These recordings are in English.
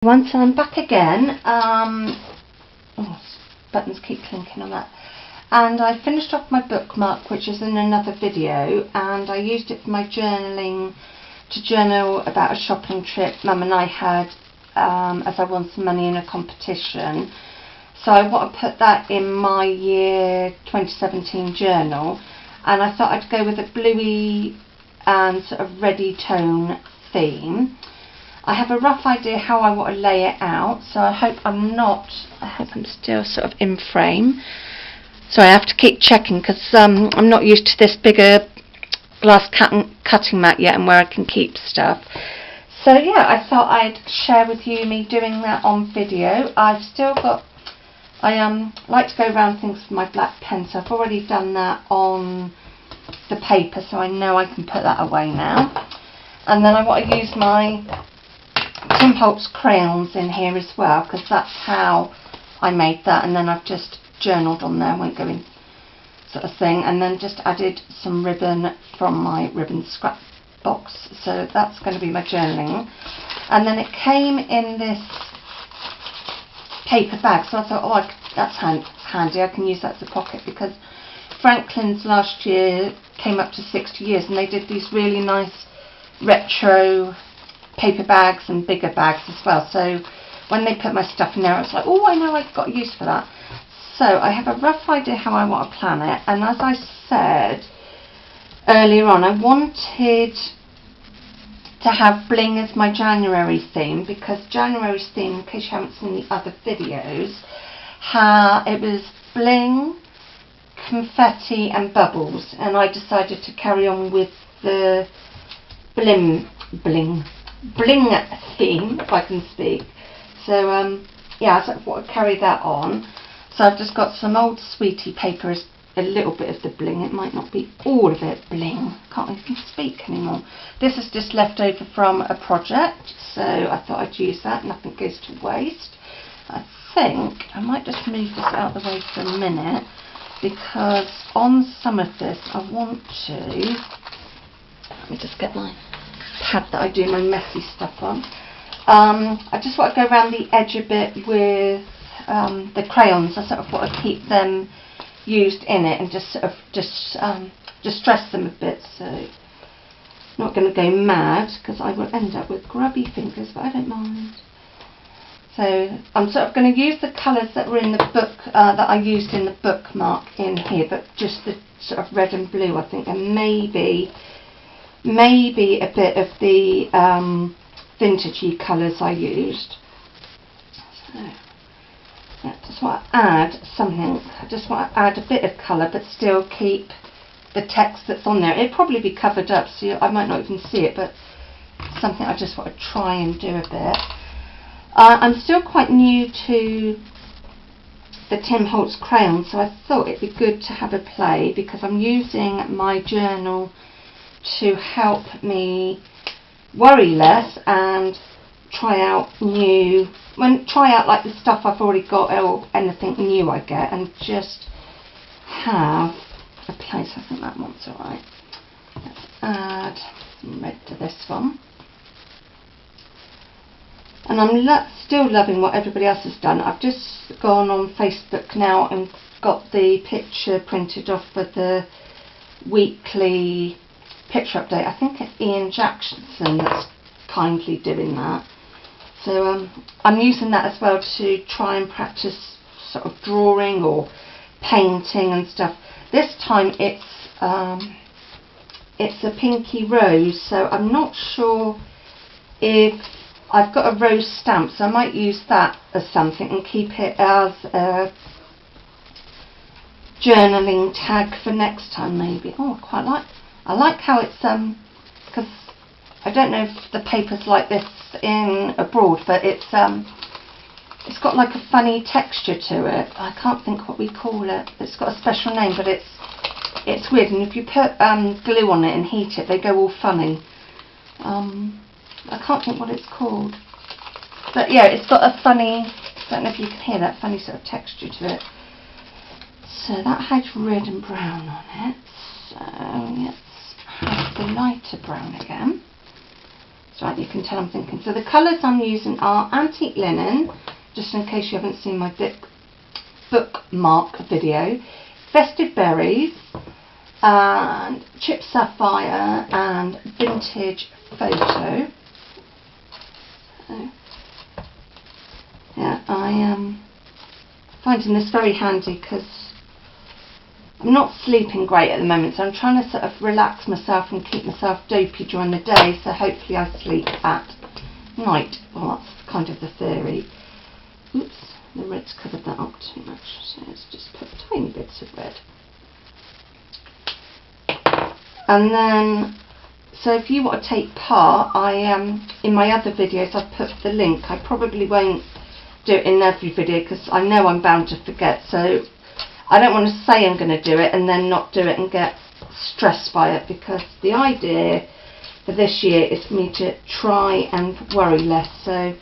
Once I'm back again, buttons keep clinking on that, and I finished off my bookmark, which is in another video, and I used it for my journaling, to journal about a shopping trip Mum and I had as I won some money in a competition. So I want to put that in my year 2017 journal, and I thought I'd go with a bluey and sort of reddy tone theme. I have a rough idea how I want to lay it out, so I hope I'm still sort of in frame. So I have to keep checking because I'm not used to this bigger glass cutting mat yet and where I can keep stuff. So yeah, I thought I'd share with you me doing that on video. I like to go around things with my black pen, so I've already done that on the paper, so I know I can put that away now. And then I want to use my Tim Holtz crayons in here as well, because that's how I made that, and then I've just journaled on there, I won't go in sort of thing, and then just added some ribbon from my ribbon scrap box, so that's going to be my journaling. And then it came in this paper bag, so I thought, oh, that's handy, I can use that as a pocket, because Franklin's last year came up to 60 years and they did these really nice retro paper bags and bigger bags as well, so when they put my stuff in there I was like, oh, I know I've got use for that. So I have a rough idea how I want to plan it, and as I said earlier on, I wanted to have bling as my January theme, because January's theme, in case you haven't seen the other videos, it was bling, confetti and bubbles, and I decided to carry on with the bling theme, if I can speak. So yeah, so I want to carry that on. So I've just got some old sweetie paper, a little bit of the bling, it might not be all of it bling, can't even speak anymore. This is just left over from a project, so I thought I'd use that, nothing goes to waste. I think I might just move this out of the way for a minute, because on some of this I want to, let me just get my pad that I do my messy stuff on. I just want to go around the edge a bit with the crayons. I sort of want to keep them used in it and just sort of distress them a bit, so I'm not going to go mad because I will end up with grubby fingers, but I don't mind. So I'm sort of going to use the colours that were in the book, that I used in the bookmark in here, but just the sort of red and blue I think, and maybe a bit of the vintagey colours I used. So yeah, just want to add something. I just want to add a bit of colour but still keep the text that's on there. It'll probably be covered up, so I might not even see it, but something I just want to try and do a bit. I'm still quite new to the Tim Holtz crayons, so I thought it'd be good to have a play, because I'm using my journal to help me worry less and try out like the stuff I've already got or anything new I get, and just have a place. I think that one's alright. Let's add some red to this one. And I'm still loving what everybody else has done. I've just gone on Facebook now and got the picture printed off for the weekly picture update. I think it's Ian Jackson that's kindly doing that. So I'm using that as well to try and practice sort of drawing or painting and stuff. This time it's a pinky rose, so I'm not sure if I've got a rose stamp, so I might use that as something and keep it as a journaling tag for next time maybe. Oh, I like how it's because I don't know if the paper's like this in abroad, but it's got like a funny texture to it. I can't think what we call it. It's got a special name, but it's weird, and if you put glue on it and heat it, they go all funny. I can't think what it's called, but yeah, it's got a funny, I don't know if you can hear that funny sort of texture to it. So that had red and brown on it, so let's have the lighter brown again. Right, you can tell I'm thinking. So the colours I'm using are Antique Linen, just in case you haven't seen my bookmark video, Festive Berries, and Chip Sapphire, and Vintage Photo. So, yeah, I am finding this very handy because I'm not sleeping great at the moment, so I'm trying to sort of relax myself and keep myself dopey during the day, so hopefully I sleep at night. Well, that's kind of the theory. Oops, the red's covered that up too much, so let's just put tiny bits of red. And then, so if you want to take part, in my other videos I've put the link. I probably won't do it in every video because I know I'm bound to forget, so I don't want to say I'm going to do it and then not do it and get stressed by it, because the idea for this year is for me to try and worry less. So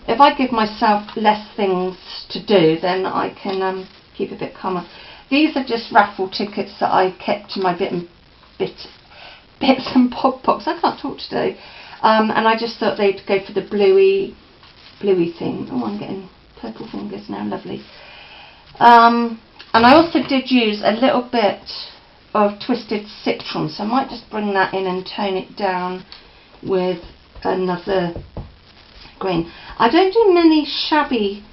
if I give myself less things to do, then I can keep a bit calmer. These are just raffle tickets that I kept in my bits and bob box. I can't talk today. And I just thought they'd go for the bluey thing. Oh, I'm getting purple fingers now, lovely. And I also did use a little bit of Twisted Citron, so I might just bring that in and tone it down with another green. I don't do many shabby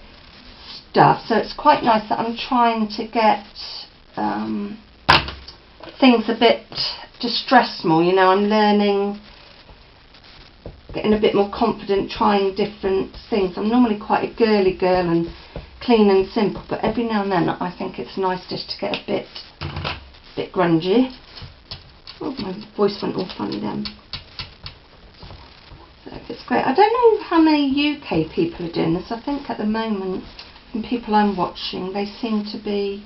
stuff, so it's quite nice that I'm trying to get things a bit distressed more. You know, I'm learning, getting a bit more confident, trying different things. I'm normally quite a girly girl and clean and simple, but every now and then I think it's nice just to get a bit grungy. Oh, my voice went all funny then. So it's great. I don't know how many UK people are doing this. I think at the moment, from people I'm watching, they seem to be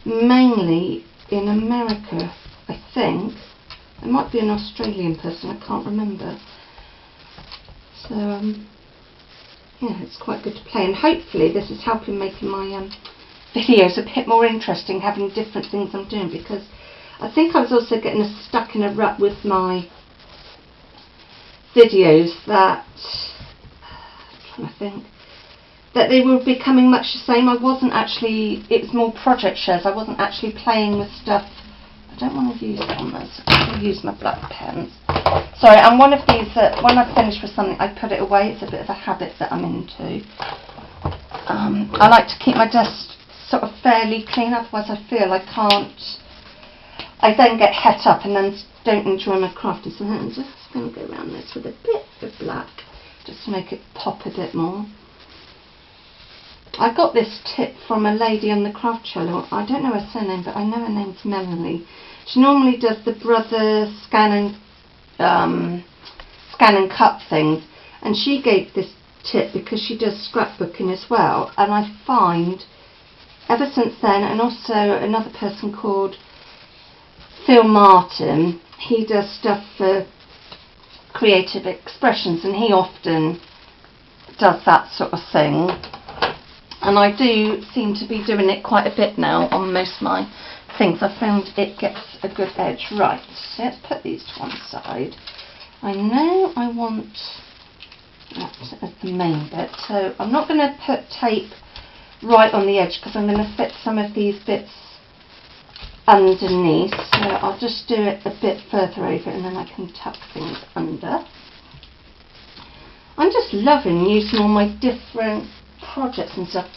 mainly in America, I think. It might be an Australian person, I can't remember. So yeah, it's quite good to play, and hopefully this is helping making my videos a bit more interesting, having different things I'm doing, because I think I was also getting stuck in a rut with my videos that, I'm trying to think, that they were becoming much the same. I wasn't actually, it was more project shares, I wasn't actually playing with stuff. I don't want to use that on this, I'll use my black pens. Sorry, and one of these, when I finish with something I put it away. It's a bit of a habit that I'm into. I like to keep my desk sort of fairly clean, otherwise I feel I can't, I then get het up and then don't enjoy my crafting. So I'm just going to go around this with a bit of black, just to make it pop a bit more. I got this tip from a lady on the craft channel. I don't know her surname, but I know her name's Melanie. She normally does the brother scan and cut things, and she gave this tip because she does scrapbooking as well, and I find ever since then, and also another person called Phil Martin, he does stuff for creative expressions, and he often does that sort of thing. And I do seem to be doing it quite a bit now on most of my things. I found it gets a good edge. Right, so let's put these to one side. I know I want that as the main bit, so I'm not going to put tape right on the edge because I'm going to fit some of these bits underneath. So I'll just do it a bit further over and then I can tuck things under. I'm just loving using all my different projects and stuff.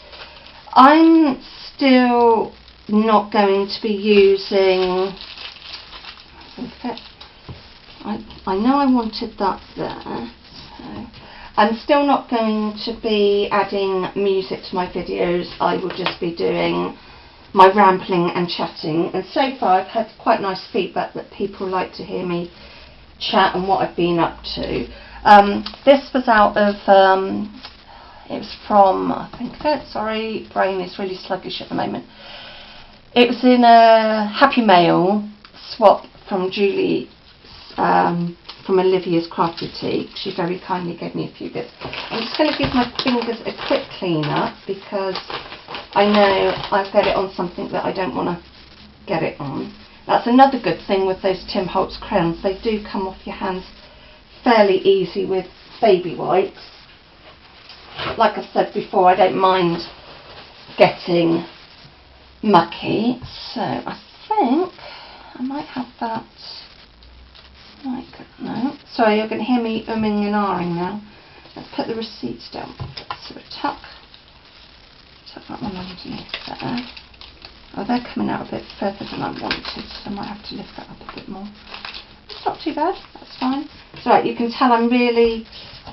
I'm still not going to be using, I know I wanted that there, so I'm still not going to be adding music to my videos. I will just be doing my rambling and chatting, and so far I've had quite nice feedback that people like to hear me chat and what I've been up to. This was out of it was from, I think, sorry, brain is really sluggish at the moment. It was in a Happy Mail swap from Julie, from Olivia's Craft Boutique. She very kindly gave me a few bits. I'm just going to give my fingers a quick clean up because I know I've got it on something that I don't want to get it on. That's another good thing with those Tim Holtz crayons. They do come off your hands fairly easy with baby wipes. Like I said before, I don't mind getting mucky, so I think I might have that. No, sorry, you're going to hear me umming and ahhing now. Let's put the receipts down. So tuck that one underneath there. Oh, they're coming out a bit further than I wanted, so I might have to lift that up a bit more. It's not too bad, that's fine. It's right, you can tell I'm really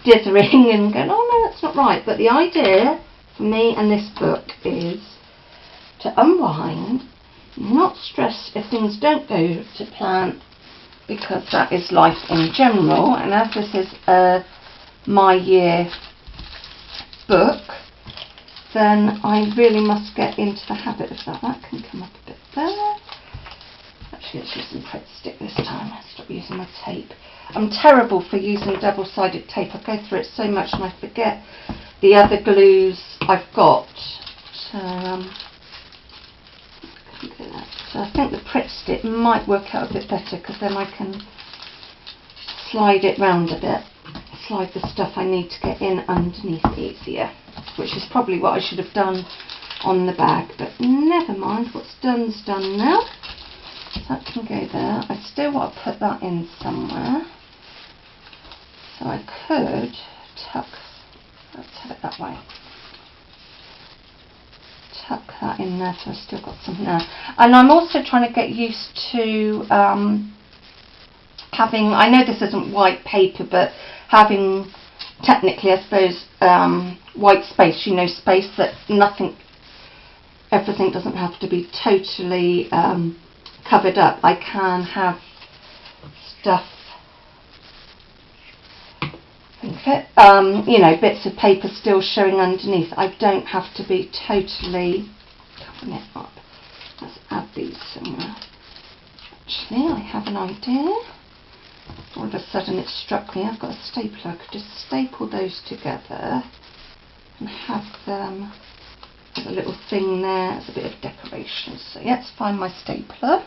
dithering and going, oh no, that's not right. But the idea for me and this book is to unwind, not stress if things don't go to plan, because that is life in general. And as this is a my year book, then I really must get into the habit of that. That can come up a bit there. Actually, let's use some Pritt stick this time. I'll stop using my tape. I'm terrible for using double-sided tape. I go through it so much and I forget the other glues I've got. So, I think the Pritt stick might work out a bit better, because then I can slide it round a bit. Slide the stuff I need to get in underneath easier, which is probably what I should have done on the bag, but never mind, what's done's done now. So that can go there. I still want to put that in somewhere, so I could tuck, let's have it that way, tuck that in there, so I've still got something there. And I'm also trying to get used to having, I know this isn't white paper, but having technically, I suppose, white space, you know, space that nothing, everything doesn't have to be totally covered up. I can have stuff, you know, bits of paper still showing underneath. I don't have to be totally covering it up. Let's add these somewhere. Actually, I have an idea. All of a sudden it struck me, I've got a stapler. I could just staple those together and have them as a little thing there as a bit of decoration. So yeah, let's find my stapler.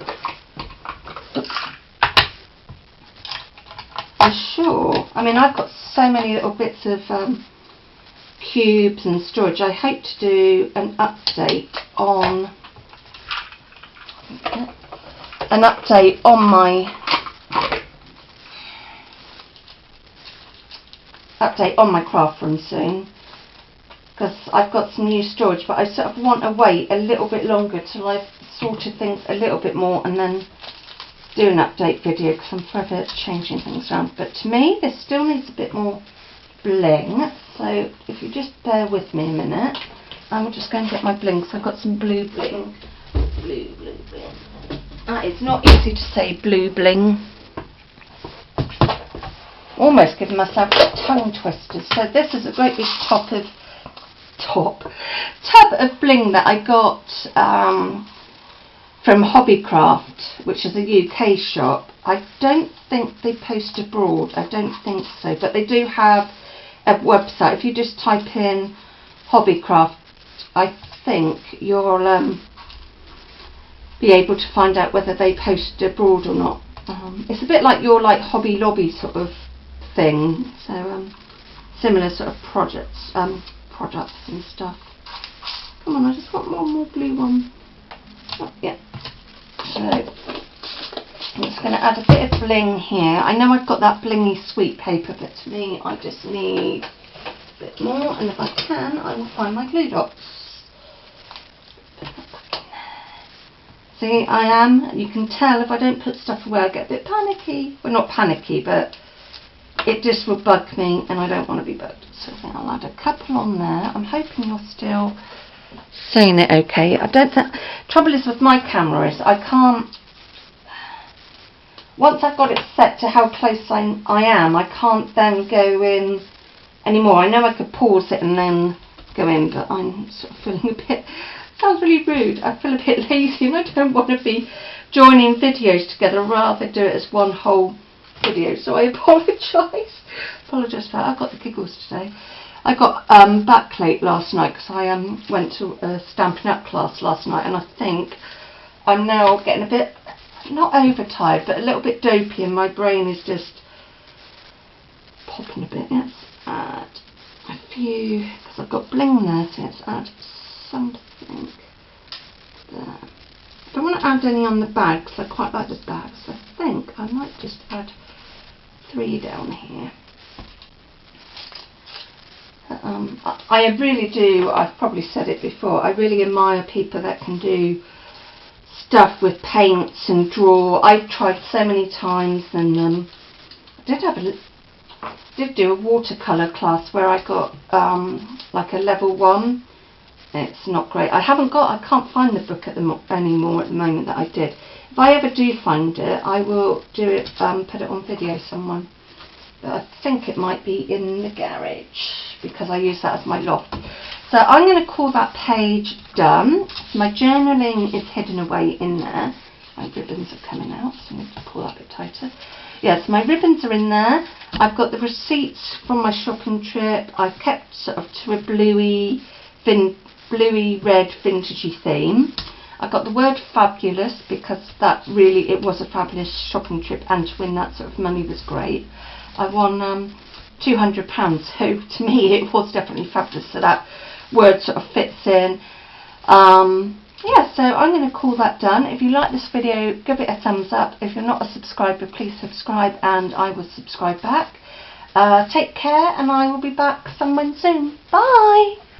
Oops. I'm sure, I mean, I've got so many little bits of cubes and storage. I hope to do an update on my craft room soon, because I've got some new storage, but I sort of want to wait a little bit longer till I've sorted things a little bit more and then do an update video, because I'm forever changing things around. But to me, this still needs a bit more bling, so if you just bear with me a minute, I will just go and get my bling. So I've got some blue bling. Blue bling. It's not easy to say blue bling. Almost giving myself tongue twisters. So this is a great big tub of bling that I got from Hobbycraft, which is a UK shop. I don't think they post abroad, I don't think so, but they do have a website. If you just type in Hobbycraft, I think you'll be able to find out whether they post abroad or not. It's a bit like your Hobby Lobby sort of thing, so similar sort of products and stuff. Come on, I just want one more blue one. Oh, yeah. So I'm just going to add a bit of bling here. I know I've got that blingy sweet paper, but to me I just need a bit more, and if I can I will find my glue dots. See, you can tell if I don't put stuff away I get a bit panicky. Well, not panicky, but it just will bug me and I don't want to be bugged. So I think I'll add a couple on there. I'm hoping you're still seeing it okay. I don't think, trouble is with my camera is I can't, once I've got it set to how close I am, I can't then go in anymore. I know I could pause it and then go in, but I'm sort of feeling a bit, sounds really rude, I feel a bit lazy and I don't want to be joining videos together, rather do it as one whole video. So I apologise for that. I've got the giggles today. I got back late last night because I went to a Stampin' Up class last night, and I think I'm now getting a bit, not overtired, but a little bit dopey, and my brain is just popping a bit. Let's add a few, because I've got bling there, so let's add something there. I don't want to add any on the bag because I quite like the bag, so I think I might just add 3 down here. I really do, I've probably said it before, I really admire people that can do stuff with paints and draw. I've tried so many times, and I did do a watercolour class where I got like a level 1. It's not great. I can't find the book anymore at the moment that I did. If I ever do find it, I will do it, put it on video somewhere. But I think it might be in the garage because I use that as my loft. So I'm going to call that page done. So my journaling is hidden away in there. My ribbons are coming out, so I need to pull that a bit tighter. Yes, my ribbons are in there. I've got the receipts from my shopping trip. I've kept sort of to a bluey red vintagey theme. I got the word fabulous because that really, it was a fabulous shopping trip, and to win that sort of money was great. I won £200, so to me it was definitely fabulous, so that word sort of fits in. Yeah, so I'm going to call that done. If you like this video, give it a thumbs up. If you're not a subscriber, please subscribe, and I will subscribe back. Take care, and I will be back sometime soon. Bye!